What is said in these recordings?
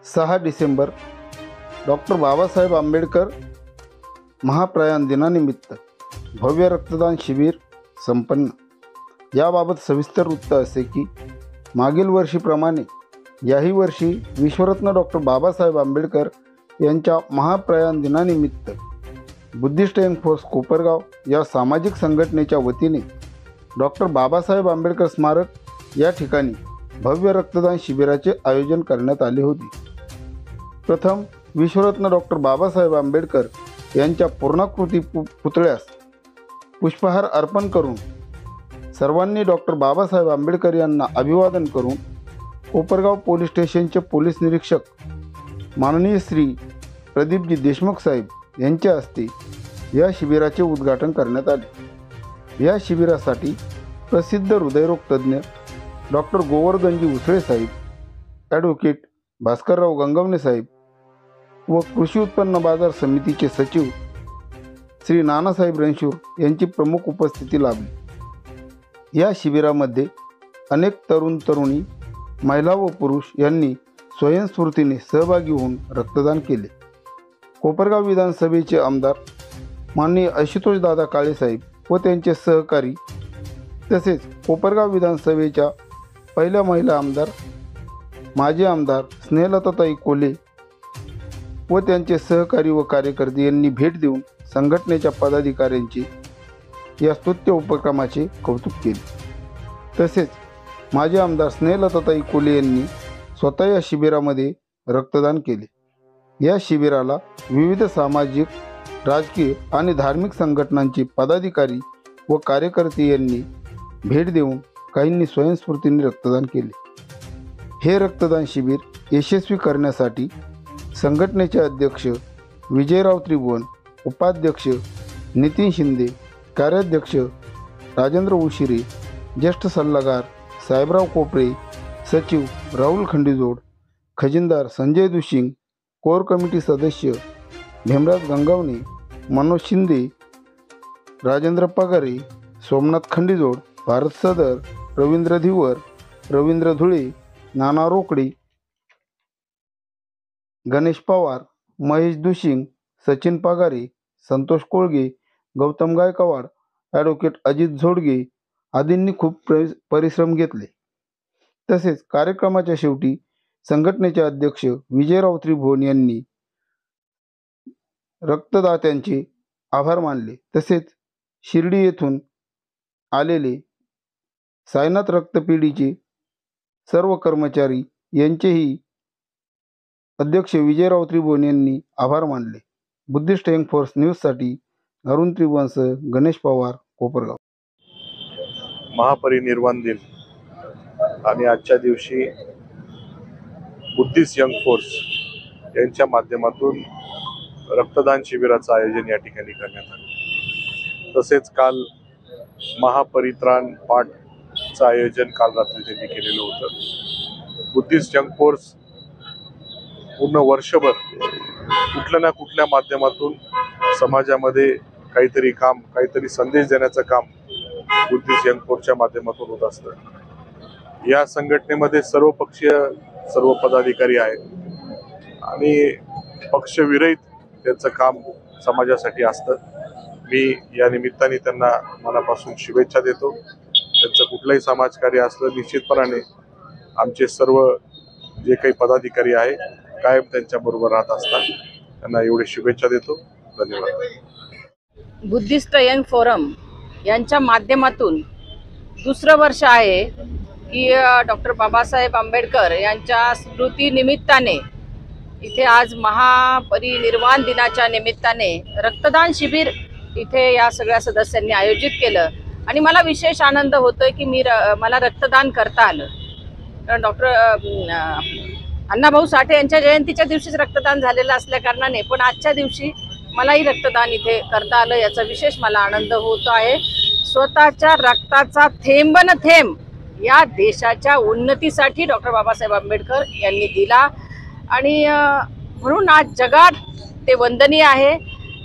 6 December doctor Babasaheb Ambedkar महाप्रयाण दिनानिमित्त भव्य रक्तदान शिबिर संपन्न। याबाबत सविस्तर वृत्त असे की मागील वर्षीप्रमाणे याही वर्षी विश्वरत्न डॉक्टर बाबासाहेब आंबेडकर यांच्या महाप्रयाण दिनानिमित्त बुद्धिस्ट यंग फोर्स कोपरगाव या सामाजिक संघटनेच्या वतीने डॉक्टर बाबासाहेब आंबेडकर स्मारक या ठिकाणी भव्य रक्तदान शिबिराचे आयोजन करण्यात आले होते। प्रथम विश्वरत्न डॉक्टर बाबासाहेब आंबेडकर यांच्या पूर्णाकृती पुतळ्यास पुष्पहार अर्पण करून सर्वांनी डॉक्टर बाबासाहेब आंबेडकर यांना अभिवादन करून कोपरगाव पोलीस स्टेशनचे पोलीस निरीक्षक माननीय श्री प्रदीपजी देशमुख साहेब यांच्या हस्ते या शिबिराचे उद्घाटन करण्यात आले। या शिबिरासाठी प्रसिद्ध हृदयरोग तज्ज्ञ डॉक्टर गोवर्धनजी उसळे साहेब, ॲडव्होकेट भास्करराव गंगवणे साहेब व कृषी उत्पन्न बाजार समितीचे सचिव श्री नानासाहेब रणशूर यांची प्रमुख उपस्थिती लाभली। या शिबिरामध्ये अनेक तरुण तरुणी, महिला व पुरुष यांनी स्वयंस्फूर्तीने सहभागी होऊन रक्तदान केले। कोपरगाव विधानसभेचे आमदार माननीय आशुतोष दादा काळे साहेब व त्यांचे सहकारी तसेच कोपरगाव विधानसभेच्या पहिल्या महिला आमदार माजी आमदार स्नेहलताताई कोल्हे व त्यांचे सहकारी व कार्यकर्ते यांनी भेट देऊन संघटनेच्या पदाधिकाऱ्यांचे या स्तुत्य उपक्रमाचे कौतुक केले। तसेच माजी आमदार स्नेहलताताई कोल्हे यांनी स्वतः या शिबिरामध्ये रक्तदान केले। या शिबिराला विविध सामाजिक, राजकीय आणि धार्मिक संघटनांचे पदाधिकारी व कार्यकर्ते यांनी भेट देऊन काहींनी स्वयंस्फूर्तीने रक्तदान केले। हे रक्तदान शिबिर यशस्वी करण्यासाठी संघटनेचे अध्यक्ष विजयराव त्रिभुवन, उपाध्यक्ष नितीन शिंदे, कार्याध्यक्ष राजेंद्र उशिरे, ज्येष्ठ सल्लागार साहेबराव कोपरे, सचिव राहुल खंडीजोड, खजिनदार संजय दुशिंग, कोर कमिटी सदस्य भीमराज गंगावणे, मनोज शिंदे, राजेंद्र पगारे, सोमनाथ खंडीजोड, भारत सदर, रवींद्र धिवर, रवींद्र धुळे, नाना रोकडे, गणेश पवार, महेश दुशिंग, सचिन पगारे, संतोष कोळगे, गौतम गायकवाड, ॲडव्होकेट अजित झोडगे आदींनी खूप परिश्रम घेतले। तसेच कार्यक्रमाच्या शेवटी संघटनेचे अध्यक्ष विजयराव त्रिभुवन यांनी रक्तदात्यांचे आभार मानले। तसेच शिर्डी येथून आलेले साईनाथ रक्तपेढीचे सर्व कर्मचारी यांचेही अध्यक्ष विजयराव त्रिभुवन यांनी आभार मानले। बुद्धिस्ट यंग फोर्स न्यूजसाठी अरुण त्रिभुवनसह गणेश पवार, कोपरगाव। महापरिनिर्वाण दिन आणि आजच्या दिवशी बुद्धिस्ट यंग फोर्स यांच्या माध्यमातून रक्तदान शिबिराचं आयोजन या ठिकाणी करण्यात आले। तसेच काल महापरित्राण पाठचं आयोजन काल रात्री त्यांनी केलेलं होतं। बुद्धिस्ट यंग फोर्स पूर्ण वर्षभर कुठल्या ना कुठल्या माध्यमातून समाजामध्ये काहीतरी काम, काहीतरी संदेश देण्याचं काम बुद्धिस्ट यंग फोर्सच्या माध्यमातून होत असतं। या संघटनेमध्ये सर्व पक्षीय, सर्व पदाधिकारी आहेत आणि पक्षविरहित त्यांचं काम समाजासाठी असतं। मी या निमित्ताने त्यांना मनापासून शुभेच्छा देतो। त्यांचं कुठलंही समाजकार्य असलं निश्चितपणाने आमचे सर्व जे काही पदाधिकारी आहे कायम त्यांच्याबरोबर राहत असतात। त्यांना एवढी शुभेच्छा देतो। धन्यवाद। बुद्धिस्ट यंग फोरम यांच्या माध्यमातून दुसरं वर्ष आहे की डॉक्टर बाबासाहेब आंबेडकर यांच्या स्मृतीनिमित्ताने इथे आज महापरिनिर्वाण दिनाच्या निमित्ताने रक्तदान शिबिर इथे या सगळ्या सदस्यांनी आयोजित केलं आणि मला विशेष आनंद होतोय की मला रक्तदान करता आलं। कारण डॉक्टर अण्णाभाऊ साठे यांच्या जयंतीच्या दिवशीच रक्तदान झालेलं असल्या कारणाने पण आजच्या दिवशी मलाही रक्तदान इथे करता आलं, याचा विशेष मला आनंद होतो आहे। स्वतःच्या रक्ताचा थेंब न थेंब या देशाच्या उन्नतीसाठी डॉक्टर बाबासाहेब आंबेडकर यांनी दिला आणि म्हणून आज जगात ते वंदनीय आहे,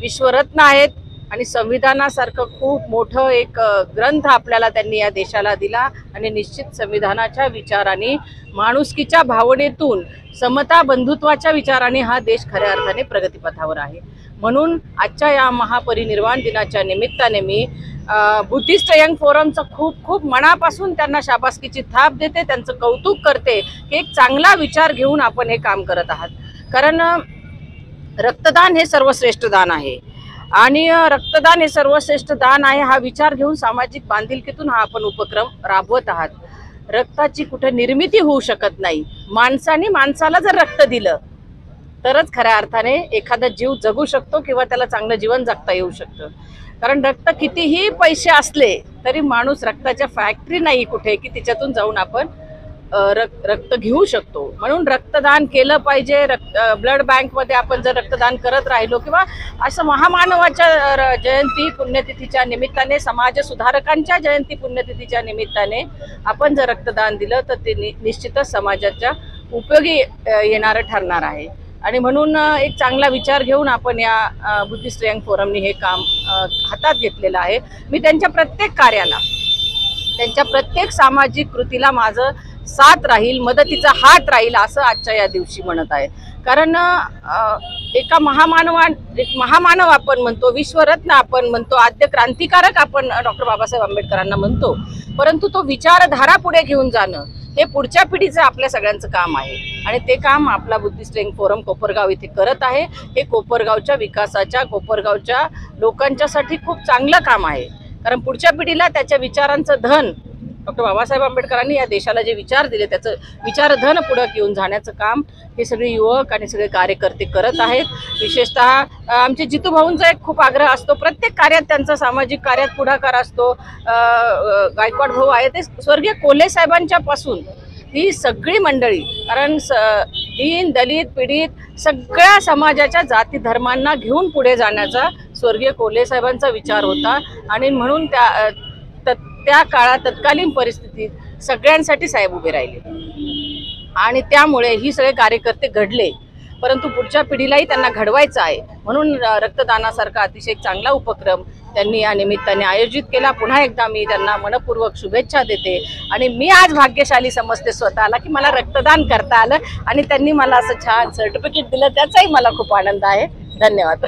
विश्वरत्न आहेत। आणि संविधानासारखं खूप मोठं एक ग्रंथ आपल्याला त्यांनी या देशाला दिला आणि निश्चित संविधानाच्या विचाराने, माणुसकीच्या भावनेतून, समता बंधुत्वाच्या विचाराने हा देश खऱ्या अर्थाने प्रगतीपथावर आहे। म्हणून आजच्या या महापरिनिर्वाण दिनाच्या निमित्ताने मी बुद्धिस्ट यंग फोरमचं खूप खूप मनापासून त्यांना शाबासकीची थाप देते, त्यांचं कौतुक करते की एक चांगला विचार घेऊन आपण हे काम करत आहात। कारण रक्तदान हे सर्वश्रेष्ठ दान आहे आणि रक्तदान हे सर्वश्रेष्ठ दान आहे हा विचार घेऊन सामाजिक बांधिलकीतून हा आपण उपक्रम राबवत आहात। रक्ताची कुठे निर्मिती होऊ शकत नाही, माणसाने माणसाला जर रक्त दिलं तरच खऱ्या अर्थाने एखादा जीव जगू शकतो किंवा त्याला चांगलं जीवन जगता येऊ शकतं। कारण रक्त कितीही पैसे असले तरी माणूस रक्ताच्या फॅक्टरी नाही कुठे की तिच्यातून जाऊन आपण रक्त घेऊ शकतो। म्हणून रक्तदान केलं पाहिजे। ब्लड बँकमध्ये आपण जर रक्तदान करत राहिलो किंवा असं महामानवाच्या जयंती पुण्यतिथीच्या निमित्ताने, समाज सुधारकांच्या जयंती पुण्यतिथीच्या निमित्ताने आपण जर रक्तदान दिलं तर ते निश्चितच समाजाच्या उपयोगी येणारं ठरणार आहे। आणि म्हणून एक चांगला विचार घेऊन आपण या बुद्धिस्ट यंग फोरमनी हे काम हातात घेतलेलं आहे। मी त्यांच्या प्रत्येक कार्याला, त्यांच्या प्रत्येक सामाजिक कृतीला माझं साथ राहील, मदतीचा हात राहील असं आजच्या या दिवशी म्हणत आहे। कारण एक महामानव आपण म्हणतो, विश्वरत्न आपण म्हणतो, आद्य क्रांतिकारक आपण डॉक्टर बाबासाहेब आंबेडकरांना म्हणतो, परंतु तो विचारधारा पुढे घेऊन जाणं हे पुढच्या पिढीचं आपल्या सगळ्यांचं काम आहे आणि ते काम आपला बुद्धिस्ट यंग फोरम कोपरगाव इथे करत आहे। हे कोपरगावच्या विकासाच्या, कोपरगावच्या लोकांच्यासाठी खूप चांगलं काम आहे। कारण पुढच्या पिढीला त्याच्या विचारांचं धन, डॉक्टर बाबासाहेब आंबेडकरांनी या देशाला जे विचार दिले त्याचं विचारधन पुढे घेऊन जाण्याचं काम हे सगळे युवक आणि सगळे कार्यकर्ते करत आहेत। विशेषतः आमचे जितू भाऊंचा एक खूप आग्रह असतो, प्रत्येक कार्यात त्यांचा सामाजिक कार्यात पुढाकार असतो। गायकवाड भाऊ आहे ते स्वर्गीय कोल्हे साहेबांच्या पासून ही सगळी मंडळी, कारण दीन दलित पीडित सगळ्या समाजाच्या जाती धर्मांना घेऊन पुढे जाण्याचा स्वर्गीय कोल्हे साहेबांचा विचार होता आणि म्हणून त्या काळात तत्कालीन परिस्थितीत सगळ्यांसाठी साहेब उभे राहिले आणि त्यामुळे ही सगळे कार्यकर्ते घडले। परंतु पुढच्या पिढीलाही त्यांना घडवायचं आहे म्हणून रक्तदानासारखा अतिशय चांगला उपक्रम त्यांनी या निमित्ताने आयोजित केला। पुन्हा एकदा मी त्यांना मनपूर्वक शुभेच्छा देते आणि मी आज भाग्यशाली समजते स्वतःला की मला रक्तदान करता आलं आणि त्यांनी मला असं छान सर्टिफिकेट दिलं, त्याचाही मला खूप आनंद आहे। धन्यवाद।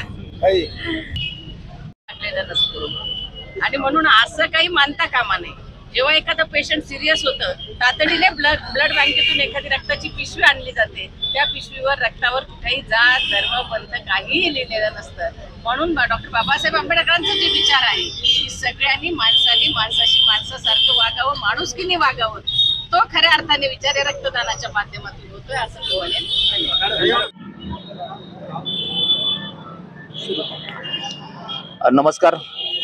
आणि म्हणून असं काही मानता कामा नये, जेव्हा एखादा पेशंट सिरियस होतं तातडीने ब्लड बँकेतून एखादी रक्ताची पिशवी आणली जाते, त्या पिशवीवर रक्तावर कुठेही जात धर्म पंथ काहीही लिहिलेलं नसतं। म्हणून डॉक्टर बाबासाहेब आंबेडकरांचा जे विचार आहे की सगळ्यांनी माणसाने माणसाशी माणसासारखं वागावं, माणुसकीने वागावं, तो खऱ्या अर्थाने विचार या रक्तदानाच्या माध्यमातून होतोय असं मी म्हणेन। नमस्कार।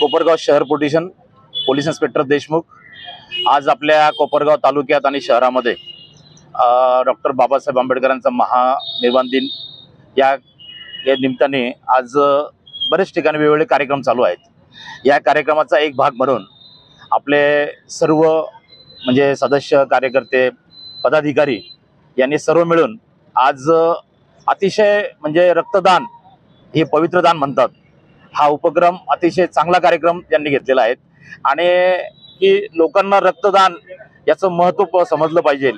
कोपरगाव शहर पोलीस इन्स्पेक्टर देशमुख आज आपल्या कोपरगाव तालुक्यात आणि शहरामध्ये डॉक्टर बाबासाहेब आंबेडकरांचा महानिर्वाण दिन या निमित्ताने आज बरेच ठिकाणी वेगवेगळे कार्यक्रम चालू आहेत। या कार्यक्रमाचा एक भाग म्हणून आपले सर्व म्हणजे सदस्य, कार्यकर्ते, पदाधिकारी यांनी सर्व मिळून आज अतिशय म्हणजे रक्तदान हे पवित्र दान म्हणतात, हा उपक्रम अतिशय चांगला कार्यक्रम त्यांनी घेतलेला आहे आणि की लोकांना रक्तदान याचं महत्त्व समजलं पाहिजे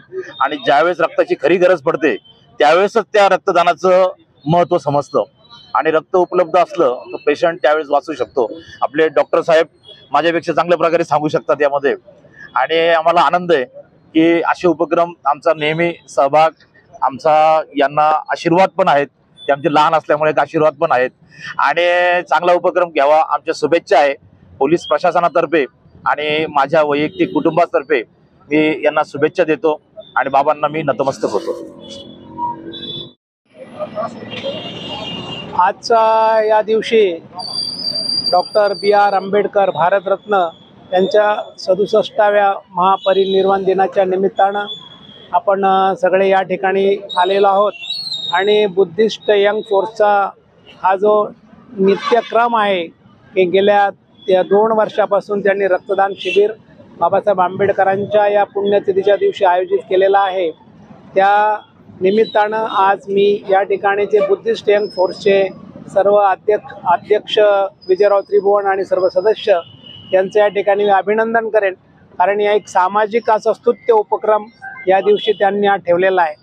आणि ज्यावेळेस रक्ताची खरी गरज पडते त्यावेळेसच त्या रक्तदानाचं महत्त्व समजतं आणि रक्त उपलब्ध असलं तर पेशंट त्यावेळेस वाचू शकतो। आपले डॉक्टर साहेब माझ्यापेक्षा चांगल्या प्रकारे सांगू शकतात यामध्ये आणि आम्हाला आनंद आहे की असे उपक्रम आमचा नेहमी सहभाग, आमचा यांना आशीर्वाद पण आहेत, ते आमचे लहान असल्यामुळे एक आशीर्वाद पण आहेत आणि चांगला उपक्रम घ्यावा आमच्या शुभेच्छा आहे पोलीस प्रशासनातर्फे आणि माझ्या वैयक्तिक कुटुंबातर्फे मी यांना शुभेच्छा देतो आणि बाबांना मी नतमस्तक होतो। आजच्या या दिवशी डॉक्टर BR आंबेडकर भारतरत्न यांच्या 67व्या महापरिनिर्वाण दिनाच्या निमित्तानं आपण सगळे या ठिकाणी आलेलो आहोत आणि बुद्धिस्ट यंग फोर्सचा हा जो नित्यक्रम आहे की गेल्या 2 वर्षापासून त्यांनी रक्तदान शिबिर बाबासाहेब आंबेडकरांच्या या पुण्यतिथीच्या दिवशी आयोजित केलेला आहे। त्या निमित्तानं आज मी या ठिकाणी जे बुद्धिस्ट यंग फोर्सचे सर्व अध्यक्ष विजयराव त्रिभुवन आणि सर्व सदस्य यांचं या ठिकाणी मी अभिनंदन करेन, कारण या एक सामाजिक असा स्तुत्य उपक्रम या दिवशी त्यांनी हा ठेवलेला आहे.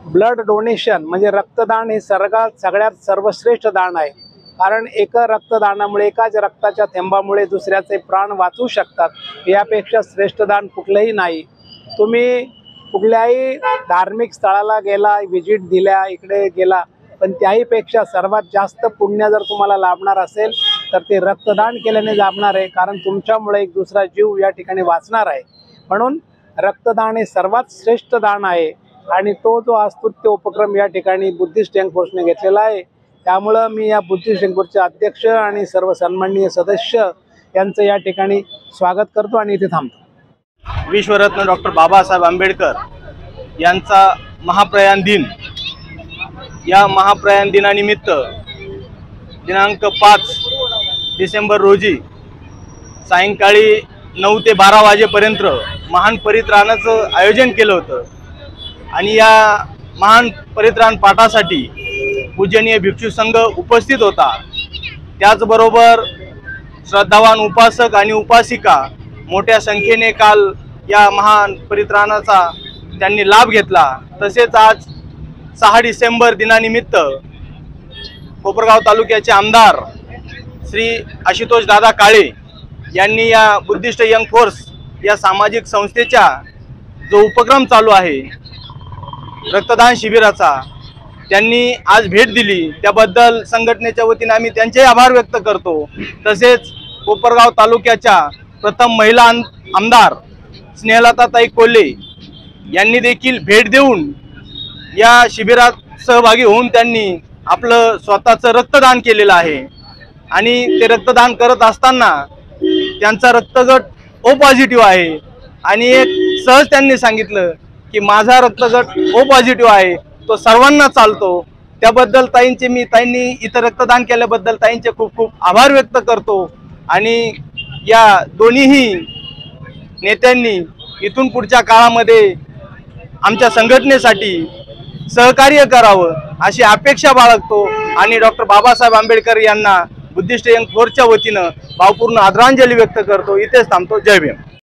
ब्लड डोनेशन म्हणजे रक्तदान हे सगळ्यात सर्वश्रेष्ठ दान आहे, कारण एका रक्तदानामुळे, एकाच रक्ताच्या थेंबामुळे दुसऱ्याचे प्राण वाचू शकतात. यापेक्षा श्रेष्ठ दान कुठलंही नाही. तुम्ही कुठल्याही धार्मिक स्थळाला गेला, व्हिजिट दिल्या, इकडे गेला, पण त्याहीपेक्षा सर्वात जास्त पुण्य जर तुम्हाला लाभणार असेल तर ते रक्तदान केल्याने लाभणार आहे, कारण तुमच्यामुळे एक दुसरा जीव या ठिकाणी वाचणार आहे. म्हणून रक्तदान हे सर्वात श्रेष्ठ दान आहे आणि तो जो स्तुत्य उपक्रम या ठिकाणी बुद्धिस्ट यंग फोर्सने घेतलेला आहे, त्यामुळं मी या बुद्धिस्ट यंग फोर्सचे अध्यक्ष आणि सर्व सन्माननीय सदस्य यांचं या ठिकाणी स्वागत करतो आणि इथे थांबतो. विश्वरत्न डॉक्टर बाबासाहेब आंबेडकर यांचा महाप्रयाण दिन, या महाप्रयाण दिनानिमित्त दिनांक 5 डिसेंबर रोजी सायंकाळी 9 ते 12 वाजेपर्यंत महान परित्राणाचं आयोजन केलं होतं आणि या महान परित्राण पाठासाठी पूजनीय भिक्षू संघ उपस्थित होता. त्याचबरोबर श्रद्धावान उपासक आणि उपासिका मोठ्या संख्येने काल या महान परित्राणाचा त्यांनी लाभ घेतला. तसेच आज 6 डिसेंबर दिनानिमित्त कोपरगाव तालुक्याचे आमदार श्री आशुतोष दादा काळे यांनी या बुद्धिस्ट यंग फोर्स या सामाजिक संस्थेचा जो उपक्रम चालू आहे रक्तदान शिबिराचा, त्यांनी आज भेट दिली. त्याबद्दल संघटनेच्या वतीने आम्ही त्यांचे आभार व्यक्त करतो. तसेच कोपरगाव तालुक्याच्या प्रथम महिला आमदार स्नेहलताताई कोल्हे यांनी देखील भेट देऊन या शिबिरात सहभागी होऊन त्यांनी आपलं स्वतःचं रक्तदान केलेलं आहे आणि ते रक्तदान करत असताना त्यांचा रक्तगट ओ पॉझिटिव्ह आहे आणि एक सहज त्यांनी सांगितलं की माझा रक्तगट ओ पॉझिटिव्ह आहे, तो सर्वांना चालतो. त्याबद्दल ताईंनी इथं रक्तदान केल्याबद्दल ताईंचे खूप खूप आभार व्यक्त करतो आणि या दोन्हीही नेत्यांनी इथून पुढच्या काळामध्ये आमच्या संघटनेसाठी सहकार्य करावं अशी अपेक्षा बाळगतो आणि डॉक्टर बाबासाहेब आंबेडकर यांना बुद्धिस्ट यंग फोर्सच्या वतीनं भावपूर्ण आदरांजली व्यक्त करतो. इथेच थांबतो. जय भीम.